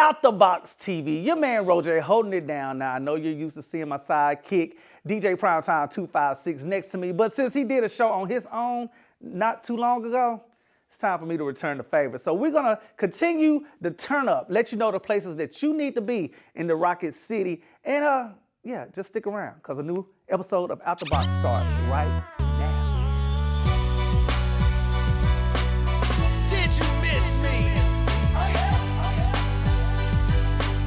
Out the Box TV, your man RoJay holding it down now. I know you're used to seeing my sidekick, DJ Primetime 256 next to me, but since he did a show on his own not too long ago, it's time for me to return the favor. So we're gonna continue the turn up, let you know the places that you need to be in the Rocket City, and yeah, just stick around, because a new episode of Out the Box starts right now. Did you miss me?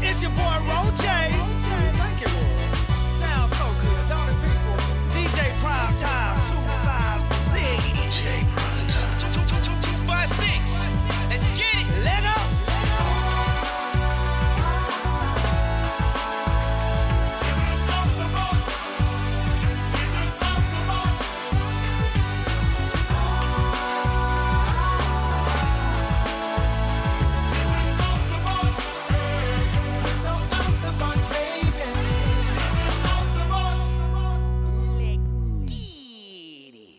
It's your boy RoJay. Thank you, boys. Sounds so good, don't it, people? DJ Primetime 256. DJ Primetime 256. Let's get it. Let go. This is Out the Box. This is Out the Box. This is Out the Box. So out the box, baby. This is out the box. Let's get it.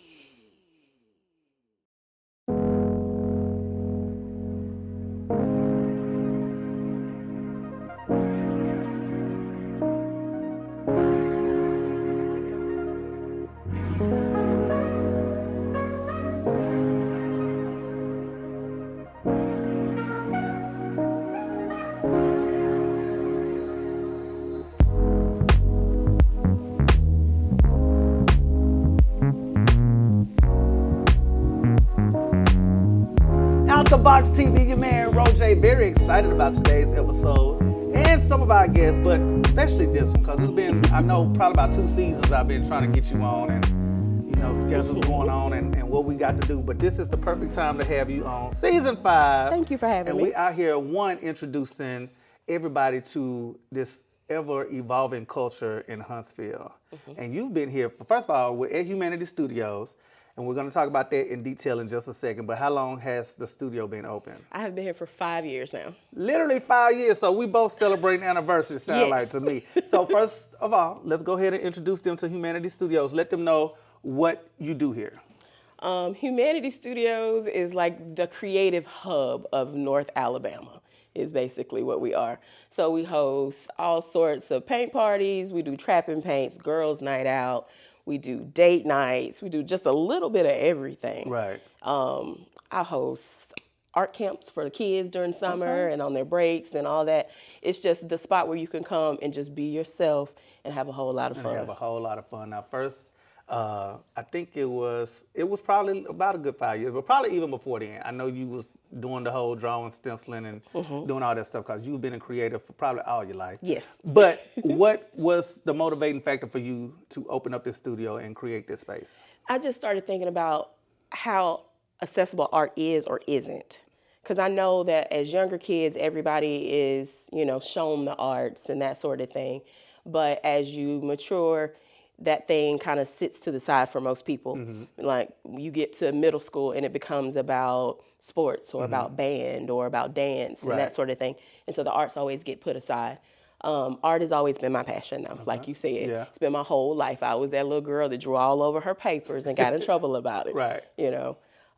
Out the Box TV, your man RoJay, very excited about today's episode and some of our guests, but especially this one, because it's been, I know, probably about 2 seasons I've been trying to get you on, and schedules going on and what we got to do, but this is the perfect time to have you on season 5. Thank you for having and me. we out here, introducing everybody to this ever-evolving culture in Huntsville. And you've been here, first of all, we're at Huemanity Studios, and we're going to talk about that in detail in just a second, but how long has the studio been open? I have been here for 5 years now. Literally 5 years, so we both celebrating anniversaries, sound Yes. like to me. So first of all, let's go ahead and introduce them to Huemanity Studios. Let them know what you do here. Huemanity Studios is like the creative hub of North Alabama, is basically what we are. So we host all sorts of paint parties. We do trap and paints, girls' night out. We do date nights. We do just a little bit of everything. Right. I host art camps for the kids during summer and on their breaks and all that. It's just the spot where you can come and just be yourself and have a whole lot of fun. Have a whole lot of fun. Now, first, I think it was probably about a good 5 years, but probably even before then. I know you was doing the whole drawing, stenciling, and doing all that stuff because you've been a creative for probably all your life. Yes. But what was the motivating factor for you to open up this studio and create this space? I just started thinking about how accessible art is or isn't. Because I know that as younger kids, everybody is, shown the arts and that sort of thing. But as you mature, that thing kind of sits to the side for most people. Like you get to middle school and it becomes about sports or about band or about dance and that sort of thing. And so the arts always get put aside. Art has always been my passion though, like you said. Yeah. It's been my whole life. I was that little girl that drew all over her papers and got in trouble about it. Right.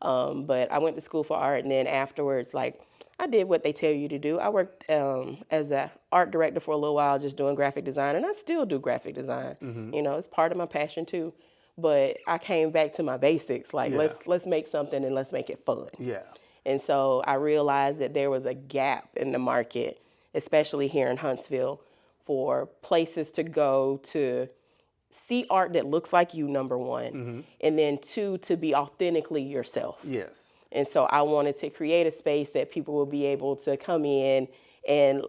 But I went to school for art, and then afterwards, I did what they tell you to do. I worked as an art director for a little while, just doing graphic design, and I still do graphic design. It's part of my passion too. But I came back to my basics, let's make something and let's make it fun. Yeah. And so I realized that there was a gap in the market, especially here in Huntsville, for places to go to see art that looks like you, number one, and then 2, to be authentically yourself. Yes. And so I wanted to create a space that people will be able to come in and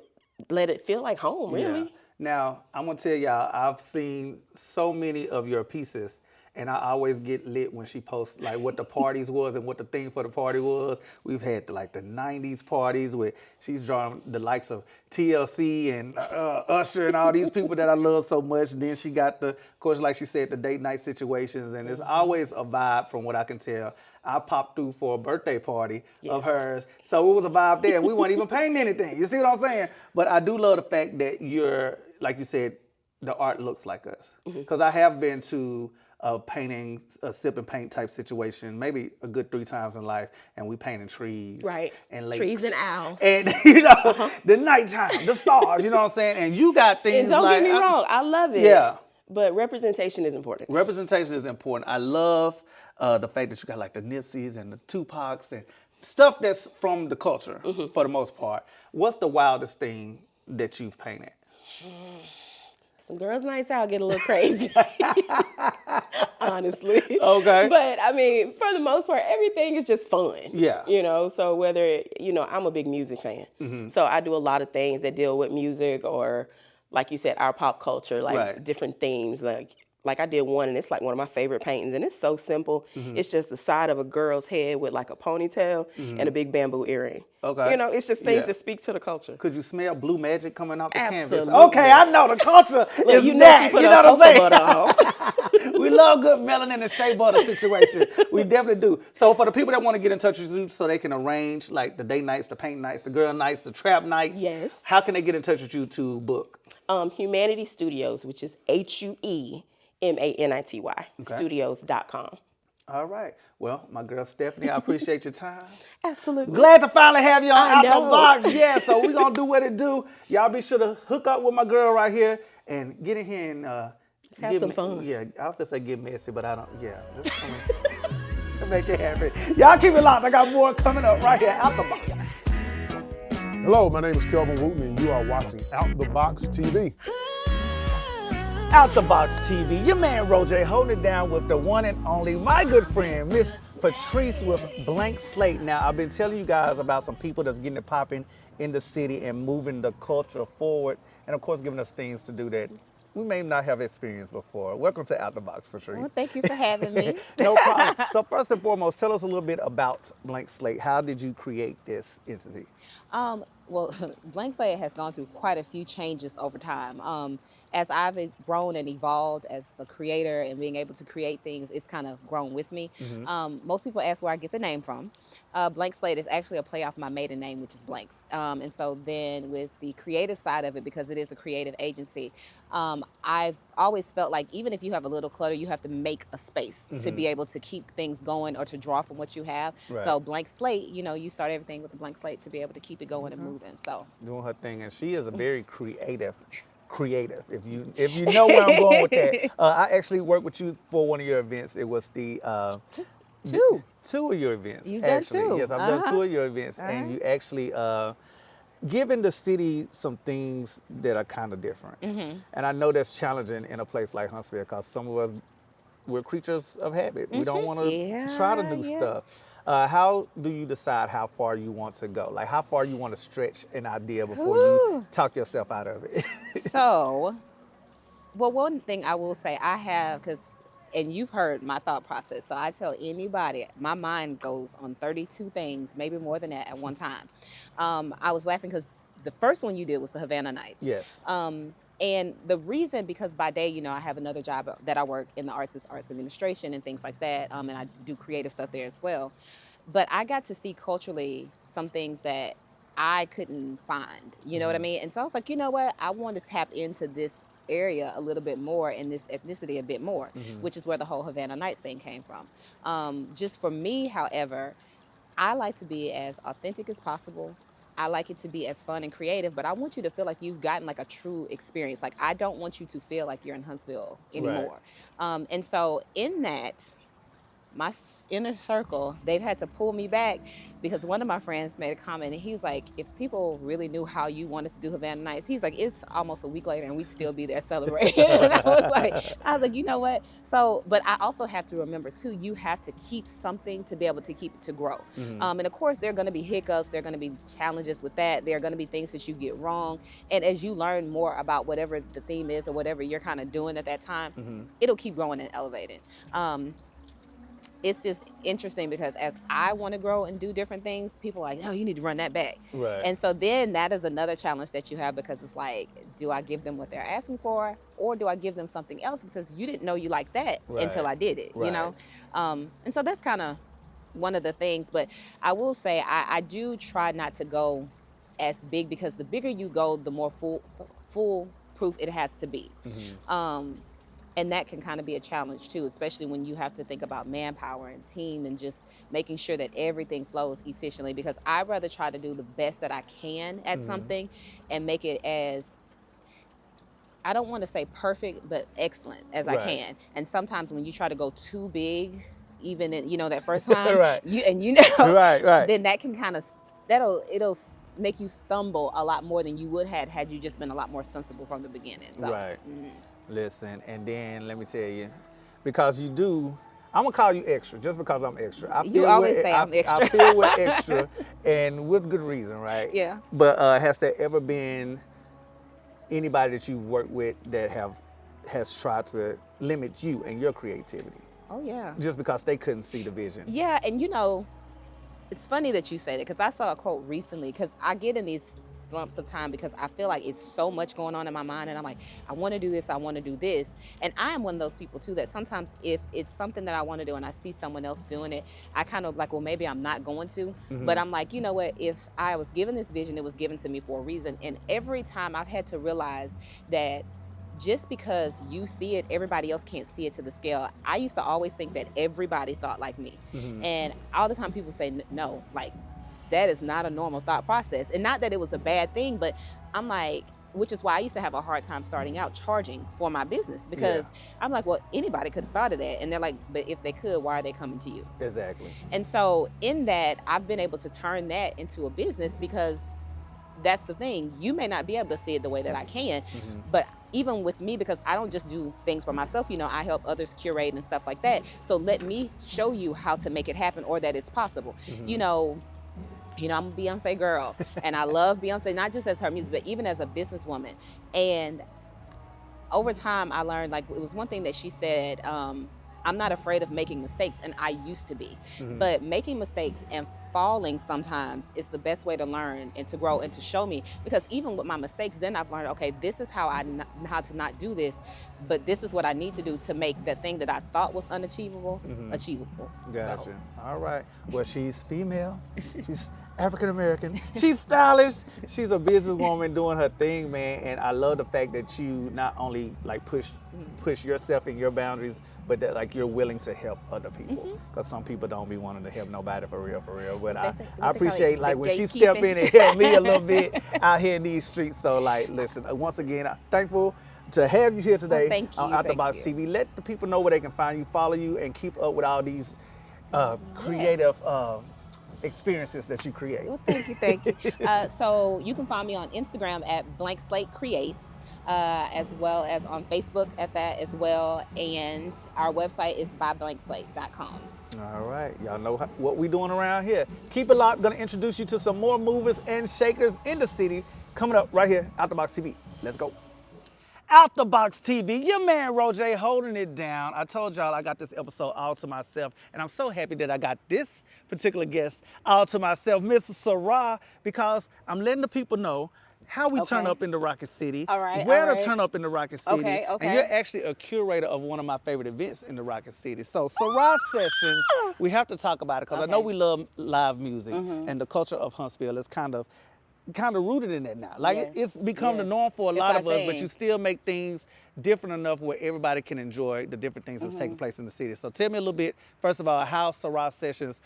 let it feel like home, really. Yeah. Now, I'm going to tell y'all, I've seen so many of your pieces, and I always get lit when she posts what the parties was and what the theme for the party was. We've had the 90s parties where she's drawing the likes of TLC and Usher and all these people that I love so much. And then she got of course, like she said, the date night situations, and it's always a vibe from what I can tell. I popped through for a birthday party of hers, so it was a vibe there. We weren't even painting anything. You see what I'm saying? But I do love the fact that you're, like you said, the art looks like us. Because I have been to a painting, a sip and paint type situation, maybe a good 3 times in life, and we painting trees, Right. and lakes, Trees and owls. and the nighttime, the stars. You know what I'm saying? And you got things. And don't like, get me wrong, I love it. Yeah. But representation is important. Representation is important. I love the fact that you got like the Nipseys and the Tupacs and stuff that's from the culture for the most part. What's the wildest thing that you've painted? Some girls' nights out get a little crazy, honestly. Okay. But I mean, for the most part, everything is just fun. Yeah. You know, so whether, I'm a big music fan. So I do a lot of things that deal with music or, like you said, our pop culture, like different themes. Like I did one, and it's like one of my favorite paintings, and it's so simple. It's just the side of a girl's head with like a ponytail and a big bamboo earring. Okay. It's just things that speak to the culture. Could you smell blue magic coming off the canvas? Absolutely. Okay, I know the culture is She that. put You a know what I'm cocoa butter on. saying? We love good melanin and shea butter situation. We definitely do. So for the people that want to get in touch with you so they can arrange like the day nights, the paint nights, the girl nights, the trap nights. Yes. How can they get in touch with you to book? Huemanity Studios, which is HUEMANITY, studios.com. All right. Well, my girl Stephanie, I appreciate your time. Absolutely. Glad to finally have you on I Out the know. Box. Yeah, so we're going to do what it do. Y'all be sure to hook up with my girl right here and get in here and Let's have some fun. Yeah, I was going to say get messy, but I don't. Yeah. To make it happen. Y'all keep it locked. I got more coming up right here. Out the Box. Hello, my name is Kelvin Wooten, and you are watching Out the Box TV. Out the Box TV. Your man RoJay holding it down with the one and only, my good friend, Miss Patrice with Blank Slate. Now, I've been telling you guys about some people that's getting it popping in the city and moving the culture forward, and of course, giving us things to do that we may not have experienced before. Welcome to Out the Box, Patrice. Well, thank you for having me. No problem. So first and foremost, tell us a little bit about Blank Slate. How did you create this entity? Well, Blank Slate has gone through quite a few changes over time. As I've grown and evolved as a creator and being able to create things, it's kind of grown with me. Most people ask where I get the name from. Blank Slate is actually a play off my maiden name, which is Blanks. And so then with the creative side of it, because it is a creative agency, I've always felt like even if you have a little clutter, you have to make a space to be able to keep things going or to draw from what you have. Right. So Blank Slate, you start everything with a blank slate to be able to keep it going and moving. So Doing her thing, and she is a very creative. If you know where I'm going with that, I actually worked with you for one of your events. It was the two of your events. You've done actually. two. Yes, I've done 2 of your events, and you actually given the city some things that are kind of different. And I know that's challenging in a place like Huntsville because some of us we're creatures of habit. We don't want to try to do stuff. How do you decide how far you want to go? Like how far you want to stretch an idea before you talk yourself out of it? So, well, one thing I will say I have, and you've heard my thought process, so I tell anybody, my mind goes on 32 things, maybe more than that at one time. I was laughing because the first one you did was the Havana Nights. Yes. And the reason, because by day, I have another job that I work in the arts administration and things like that, and I do creative stuff there as well. But I got to see culturally some things that I couldn't find, you know what I mean? And so I was like, you know what? I want to tap into this area a little bit more and this ethnicity a bit more, which is where the whole Havana Nights thing came from. Just for me, however, I like to be as authentic as possible. I like it to be as fun and creative, but I want you to feel like you've gotten like a true experience. Like I don't want you to feel like you're in Huntsville anymore. Right. And so in that, my inner circle, they've had to pull me back because one of my friends made a comment and he's like, if people really knew how you wanted to do Havana Nights, he's like, it's almost a week later and we'd still be there celebrating. And I was like, you know what? So, but I also have to remember too, you have to keep something to be able to keep it to grow. And of course, there are going to be hiccups. There are going to be challenges with that. There are going to be things that you get wrong. And as you learn more about whatever the theme is or whatever you're kind of doing at that time, it'll keep growing and elevating. It's just interesting because as I want to grow and do different things, people are like, oh, you need to run that back. Right. And so then that is another challenge that you have because it's like, do I give them what they're asking for or do I give them something else because you didn't know you liked that until I did it, you know? And so that's kind of one of the things. But I will say I do try not to go as big because the bigger you go, the more foolproof it has to be. And that can kind of be a challenge too, especially when you have to think about manpower and team and just making sure that everything flows efficiently, because I'd rather try to do the best that I can at something and make it as, I don't want to say perfect, but excellent as I Right. can. And sometimes when you try to go too big, even in, that first time, Right. Right. then that can kind of, it'll make you stumble a lot more than you would had you just been a lot more sensible from the beginning. So, Right. Listen, and then let me tell you, because you do, I'm gonna call you extra just because I'm extra. You always say I'm extra. I feel we're extra, and with good reason, right? Yeah. But has there ever been anybody that you work with that has tried to limit you and your creativity Oh yeah. just because they couldn't see the vision? Yeah, and it's funny that you say that, because I saw a quote recently, because I get in these slumps of time because I feel like it's so much going on in my mind, and I'm like, I want to do this, I want to do this. And I am one of those people too that sometimes if it's something that I want to do and I see someone else doing it, I kind of like, well, maybe I'm not going to. But I'm like, you know what, if I was given this vision, it was given to me for a reason. And every time I've had to realize that just because you see it, everybody else can't see it to the scale. I used to always think that everybody thought like me. And all the time people say, no, like, that is not a normal thought process. And not that it was a bad thing, but I'm like, which is why I used to have a hard time starting out charging for my business, because I'm like, well, anybody could have thought of that. And they're like, but if they could, why are they coming to you? Exactly. And so in that, I've been able to turn that into a business, because that's the thing. You may not be able to see it the way that I can, but even with me, because I don't just do things for myself, I help others curate and stuff like that. So let me show you how to make it happen, or that it's possible. I'm a Beyonce girl, and I love Beyonce, not just as her music, but even as a businesswoman. And over time, I learned, like, it was one thing that she said, I'm not afraid of making mistakes, and I used to be. But making mistakes and falling sometimes is the best way to learn and to grow and to show me, because even with my mistakes, then I've learned, okay, this is how how to not do this, but this is what I need to do to make the thing that I thought was unachievable achievable. Gotcha. So. All right. Well, she's female. She's African American. She's stylish. She's a businesswoman doing her thing, man. And I love the fact that you not only like push yourself and your boundaries, but that like you're willing to help other people. Because some people don't be wanting to help nobody for real. But I appreciate like when she stepped in and helped me a little bit out here in these streets. So like, listen, once again, I'm thankful to have you here today. Well, thank you. Out the Box TV. Let the people know where they can find you, follow you, and keep up with all these creative experiences that you create. Well, thank you. So you can find me on Instagram at Blank Slate Creates, as well as on Facebook at that as well. And our website is byblankslate.com. All right, y'all know what we doing around here. Keep it locked. Gonna introduce you to some more movers and shakers in the city coming up right here, Out the Box TV. Let's go. Out the Box TV, your man RoJay holding it down. I told y'all I got this episode all to myself, and I'm so happy that I got this particular guest all to myself, Miss Sirai, because I'm letting the people know how we turn up in the Rocket City, All right, where all to right. turn up in the Rocket City, Okay. and you're actually a curator of one of my favorite events in the Rocket City. So Sirai Sessions, we have to talk about it because I know we love live music, and the culture of Huntsville is kind of rooted in that now. Like Yes. it's become the Yes. norm for a It's lot our of us, but thing. you still make things different enough where everybody can enjoy the different things that's taking place in the city. So tell me a little bit, first of all, how Sirai Sessions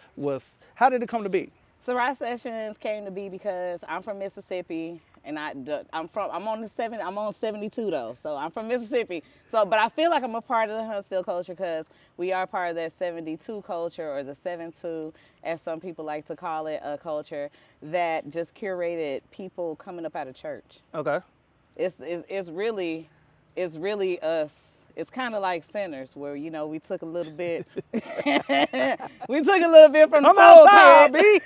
how did it come to be? Sirai Sessions came to be because I'm from Mississippi, and I'm on 72 though, so I'm from Mississippi. So, but I feel like I'm a part of the Huntsville culture because we are part of that 72 culture, or the 7-2, as some people like to call it, a culture that just curated people coming up out of church. Okay. It's really us. It's kind of like Sinners, where we took a little bit, from the pulpit.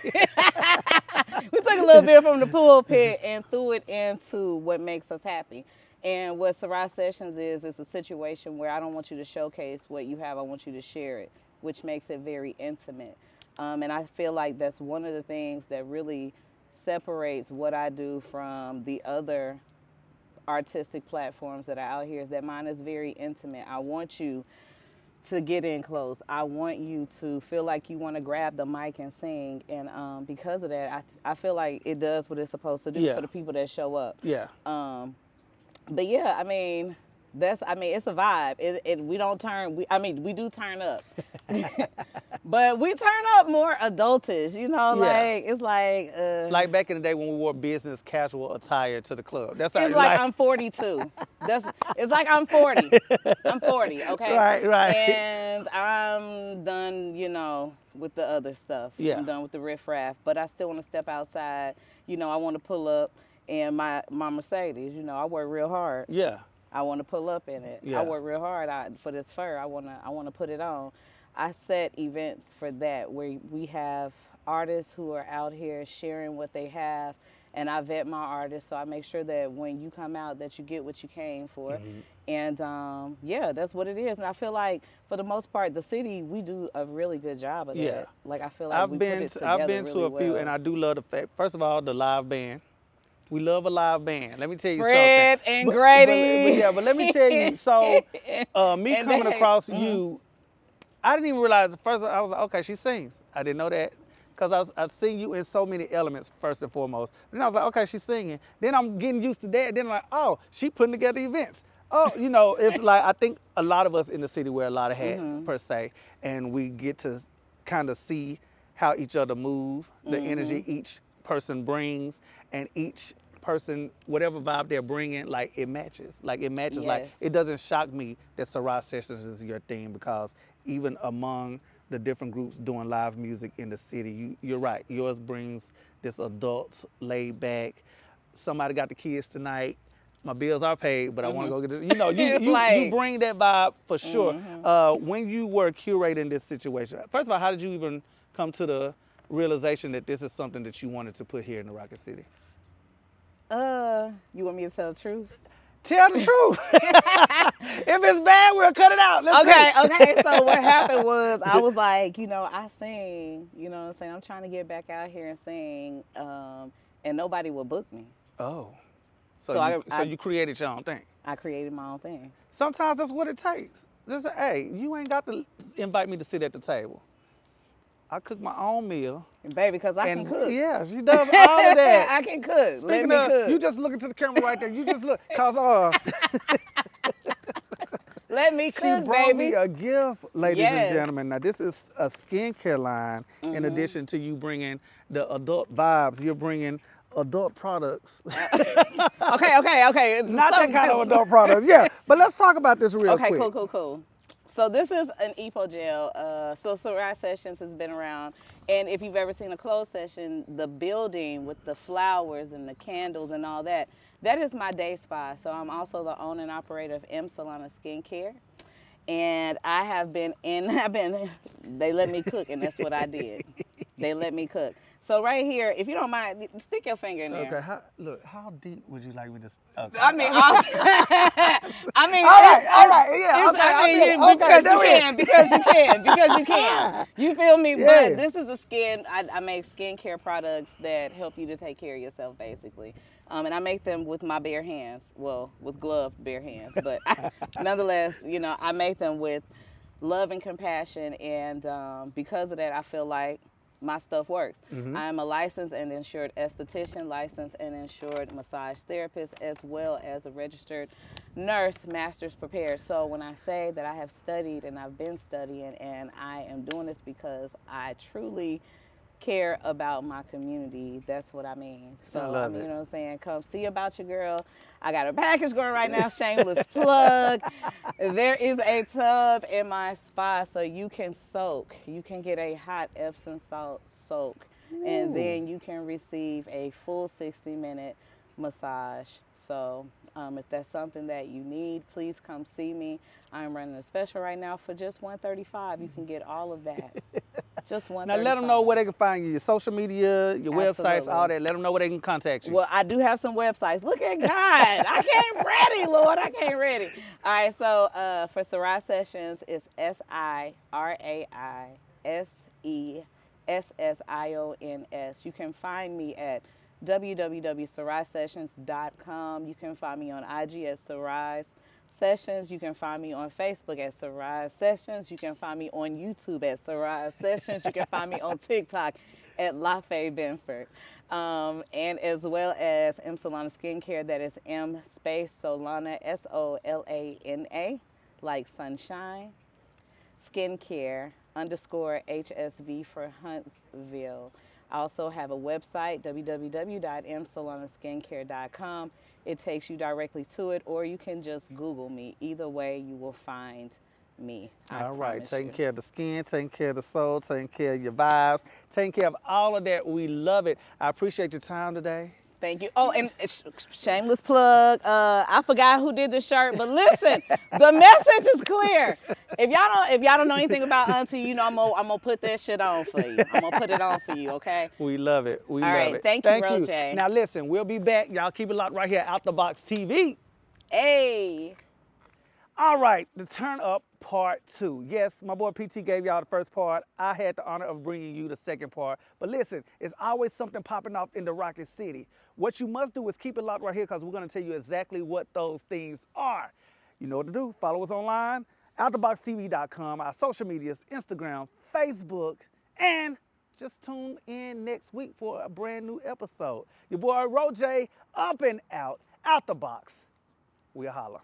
We took a little bit from the pulpit and threw it into what makes us happy. And what Sirai Sessions is a situation where I don't want you to showcase what you have. I want you to share it, which makes it very intimate. And I feel like that's one of the things that really separates what I do from the other artistic platforms that are out here, is that mine is very intimate. I want you to get in close. I want you to feel like you want to grab the mic and sing. And because of that, I feel like it does what it's supposed to do for the people that show up. Yeah. But yeah, I mean, I mean, it's a vibe. We don't turn. We do turn up, but we turn up more adultish. You know, Yeah. like it's like. Like back in the day when we wore business casual attire to the club. That's how It's like I'm 42. It's like I'm 40. I'm 40, okay? Right. And I'm done, with the other stuff. Yeah. I'm done with the riffraff, but I still want to step outside. I want to pull up in my Mercedes. I work real hard. Yeah. I want to pull up in it. Yeah. I work real hard for this fur. I want to put it on. I set events for that where we have artists who are out here sharing what they have, and I vet my artists, so I make sure that when you come out that you get what you came for. Mm-hmm. And yeah, that's what it is. And I feel like for the most part the city, we do a really good job of that. Yeah. Like I feel like I've we been put it together I've been really to a few, well. and I do love the fact. First of all, the live band. We love a live band. Let me tell you Fred something. and Grady. But let me tell you. So me And coming they- across you, I didn't even realize. First, I was like, okay, she sings. I didn't know that. Because I've seen you in so many elements, first and foremost. Then I was like, okay, she's singing. Then I'm getting used to that. Then I'm like, oh, she putting together events. Oh, it's like, I think a lot of us in the city wear a lot of hats, per se, and we get to kind of see how each other move, the energy each person brings, and each person, whatever vibe they're bringing, like it matches. Like it matches. Like Yes. it doesn't shock me that Sirai Sessions is your theme, because even among the different groups doing live music in the city, you're right. Yours brings this adult, laid back. Somebody got the kids tonight. My bills are paid, but I want to go get this. You bring that vibe for sure. When you were curating this situation, first of all, how did you even come to the realization that this is something that you wanted to put here in the Rocket City? You want me to tell the truth? Tell the truth. If it's bad, we'll cut it out. Let's see. Okay. So what happened was I was like, I sing, you know what I'm saying? I'm trying to get back out here and sing, and nobody will book me. Oh. So You created your own thing. I created my own thing. Sometimes that's what it takes. Just say, hey, you ain't got to invite me to sit at the table. I cook my own meal. And baby, because I can cook. Yeah, she does all of that. I can cook. Let Speaking me of, cook. you just look into the camera right there. You just look, cause Let me she cook, brought baby. me a gift, ladies and Yes. gentlemen. Now this is a skincare line. In addition to you bringing the adult vibes, you're bringing adult products. Okay. Not that kind of adult products. Yeah, but let's talk about this real quick. Okay, cool. So this is an EPO gel. So Sirai Sessions has been around. And if you've ever seen a closed session, the building with the flowers and the candles and all that, that is my day spa. So I'm also the owner and operator of M Solana Skincare. And I have been they let me cook, and that's what I did. They let me cook. So right here, if you don't mind, stick your finger in there. Okay, how deep would you like me to? Okay. I mean, all right, yeah. Because you can. You feel me? Yeah. But this is I make skincare products that help you to take care of yourself, basically. And I make them with my bare hands. Well, with gloved bare hands. But nonetheless, I make them with love and compassion. And because of that, I feel like my stuff works. I am a licensed and insured esthetician, licensed and insured massage therapist, as well as a registered nurse, master's prepared. So when I say that I have studied and I've been studying, and I am doing this because I truly care about my community, that's what I mean. So I love you it. know what I'm saying? Come see about your girl. I got a package going right now, shameless plug. There is a tub in my spa so you can soak. You can get a hot Epsom salt soak. And then you can receive a full 60-minute massage. So if that's something that you need, please come see me. I'm running a special right now for just $135. You can get all of that. Just $135. Now let them know where they can find you, your social media, your websites, Absolutely. all that. Let them know where they can contact you. Well, I do have some websites. Look at God. I came ready, Lord. I came ready. All right, so for Sirai Sessions, it's SIRAISESSIONS. You can find me at www.siraisessions.com. You can find me on IG at Sirai Sessions. You can find me on Facebook at Sirai Sessions. You can find me on YouTube at Sirai Sessions. You can find me on TikTok at LaFay Benford. And as well as M Solana Skincare, that is M space Solana, SOLANA, like sunshine, skincare _ HSV for Huntsville. I also have a website, www.msolanaskincare.com. It takes you directly to it, or you can just Google me. Either way, you will find me. All right, promise taking you. care of the skin, taking care of the soul, taking care of your vibes, taking care of all of that. We love it. I appreciate your time today. Thank you. Oh, and shameless plug. I forgot who did the shirt, but listen, the message is clear. If y'all don't know anything about Auntie, you know I'm gonna put that shit on for you. I'm gonna put it on for you, okay? We love it. We All love right, it. thank you, RoJay. Now listen, we'll be back. Y'all keep it locked right here, Out the Box TV. Hey. All right, the Turn Up Part 2. Yes, my boy PT gave y'all the first part. I had the honor of bringing you the second part. But listen, it's always something popping off in the Rocket City. What you must do is keep it locked right here because we're going to tell you exactly what those things are. You know what to do. Follow us online, outtheboxtv.com, our social medias, Instagram, Facebook, and just tune in next week for a brand new episode. Your boy RoJay, up and out the box. We'll holler.